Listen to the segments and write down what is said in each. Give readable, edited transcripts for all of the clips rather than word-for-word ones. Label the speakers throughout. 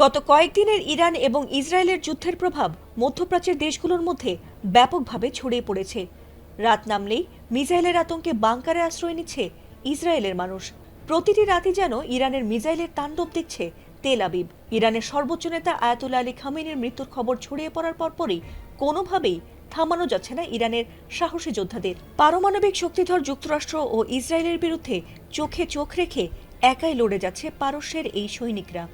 Speaker 1: গত কয়েকদিনের ইরান এবং ইসরায়েলের যুদ্ধের প্রভাব মধ্যপ্রাচ্যের দেশগুলোর মধ্যে ব্যাপকভাবে ছড়িয়ে পড়েছে। রাত নামলেই মিসাইলের আতঙ্কে বাংকারে আশ্রয় নিচ্ছে ইসরায়েলের মানুষ। প্রতিটি রাতে যেন ইরানের মিসাইলের তাণ্ডব দেখছে তেল আবিব। ইরানের সর্বোচ্চ নেতা আয়াতুল্লাহ আলী খামেনির মৃত্যুর খবর ছড়িয়ে পড়ার পরপরই কোনোভাবেই থামানো যাচ্ছে না ইরানের সাহসী যোদ্ধাদের। পারমাণবিক শক্তিধর যুক্তরাষ্ট্র ও ইসরায়েলের বিরুদ্ধে চোখে চোখ রেখে একাই লড়ে যাচ্ছে পারস্যের এই সৈনিকরা।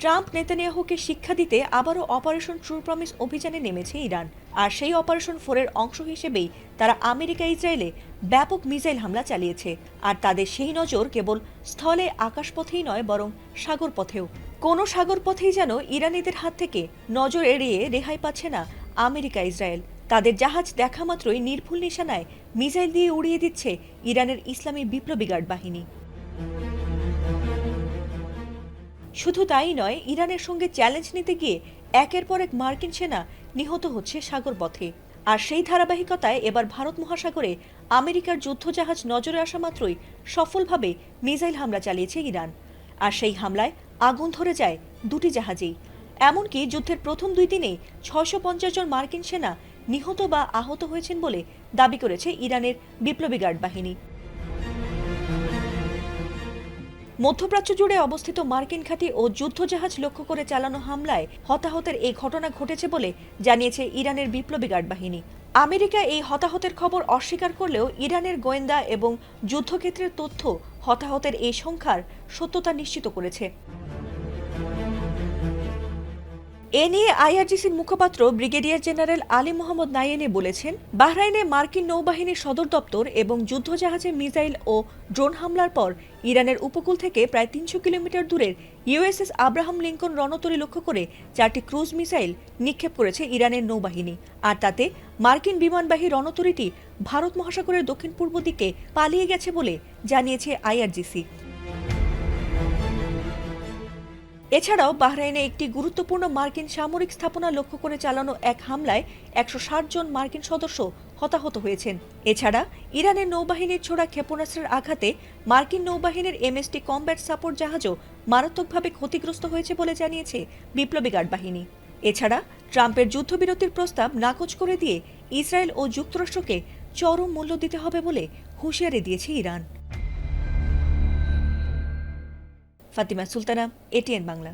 Speaker 1: ট্রাম্প নেতানিয়াহুকে শিক্ষা দিতে আবারও অপারেশন ট্রু প্রমিস অভিযানে নেমেছে ইরান। আর সেই অপারেশন 4-এর অংশ হিসেবেই তারা আমেরিকা ইসরায়েলে ব্যাপক মিসাইল হামলা চালিয়েছে। আর তাদের সেই নজর কেবল স্থলে আকাশপথেই নয়, বরং সাগরপথেও। কোনো সাগরপথেই যেন ইরানিদের হাত থেকে নজর এড়িয়ে রেহাই পাচ্ছে না আমেরিকা ইসরায়েল। তাদের জাহাজ দেখা মাত্রই নির্ভুল নিশানায় মিসাইল দিয়ে উড়িয়ে দিচ্ছে ইরানের ইসলামী বিপ্লবী গার্ড বাহিনী। শুধু তাই নয়, ইরানের সঙ্গে চ্যালেঞ্জ নিতে গিয়ে একের পর এক মার্কিন সেনা নিহত হচ্ছে সাগরপথে। আর সেই ধারাবাহিকতায় এবার ভারত মহাসাগরে আমেরিকার যুদ্ধজাহাজ নজরে আসা মাত্রই সফলভাবে মিসাইল হামলা চালিয়েছে ইরান। আর সেই হামলায় আগুন ধরে যায় দুটি জাহাজেই। এমনকি যুদ্ধের প্রথম 2 দিনেই 650 জন মার্কিন সেনা নিহত বা আহত হয়েছেন বলে দাবি করেছে ইরানের বিপ্লবী গার্ড বাহিনী। মধ্যপ্রাচ্য জুড়ে অবস্থিত মার্কিন ঘাঁটি ও যুদ্ধজাহাজ লক্ষ্য করে চালানো হামলায় হতাহতের এই ঘটনা ঘটেছে বলে জানিয়েছে ইরানের বিপ্লবী গার্ড বাহিনী। আমেরিকা এই হতাহতের খবর অস্বীকার করলেও ইরানের গোয়েন্দা এবং যুদ্ধক্ষেত্রের তথ্য হতাহতের এই সংখ্যার সত্যতা নিশ্চিত করেছে। এ নিয়ে আইআরজিসির মুখপাত্র ব্রিগেডিয়ার জেনারেল আলী মোহাম্মদ নাইয়েনি বলেছেন, বাহরাইনে মার্কিন নৌবাহিনীর সদর দপ্তর এবং যুদ্ধজাহাজে মিসাইল ও ড্রোন হামলার পর ইরানের উপকূল থেকে প্রায় 300 কিলোমিটার দূরের ইউএসএস আব্রাহাম লিঙ্কন রণতরী লক্ষ্য করে 4টি ক্রুজ মিসাইল নিক্ষেপ করেছে ইরানের নৌবাহিনী। আর তাতে মার্কিন বিমানবাহী রণতরীটি ভারত মহাসাগরের দক্ষিণ পূর্ব দিকে পালিয়ে গেছে বলে জানিয়েছে আইআরজিসি। এছাড়াও বাহরাইনে একটি গুরুত্বপূর্ণ মার্কিন সামরিক স্থাপনা লক্ষ্য করে চালানো এক হামলায় 160 জন মার্কিন সদস্য হতাহত হয়েছেন। এছাড়া ইরানের নৌবাহিনীর ছোড়া ক্ষেপণাস্ত্রের আঘাতে মার্কিন নৌবাহিনীর এমএসটি কমব্যাট সাপোর্ট জাহাজও মারাত্মকভাবে ক্ষতিগ্রস্ত হয়েছে বলে জানিয়েছে বিপ্লবী গার্ড বাহিনী। এছাড়া ট্রাম্পের যুদ্ধবিরতির প্রস্তাব নাকচ করে দিয়ে ইসরায়েল ও যুক্তরাষ্ট্রকে চরম মূল্য দিতে হবে বলে হুঁশিয়ারি দিয়েছে ইরান। ফাতিমা সুলতানা, এটিএন বাংলা।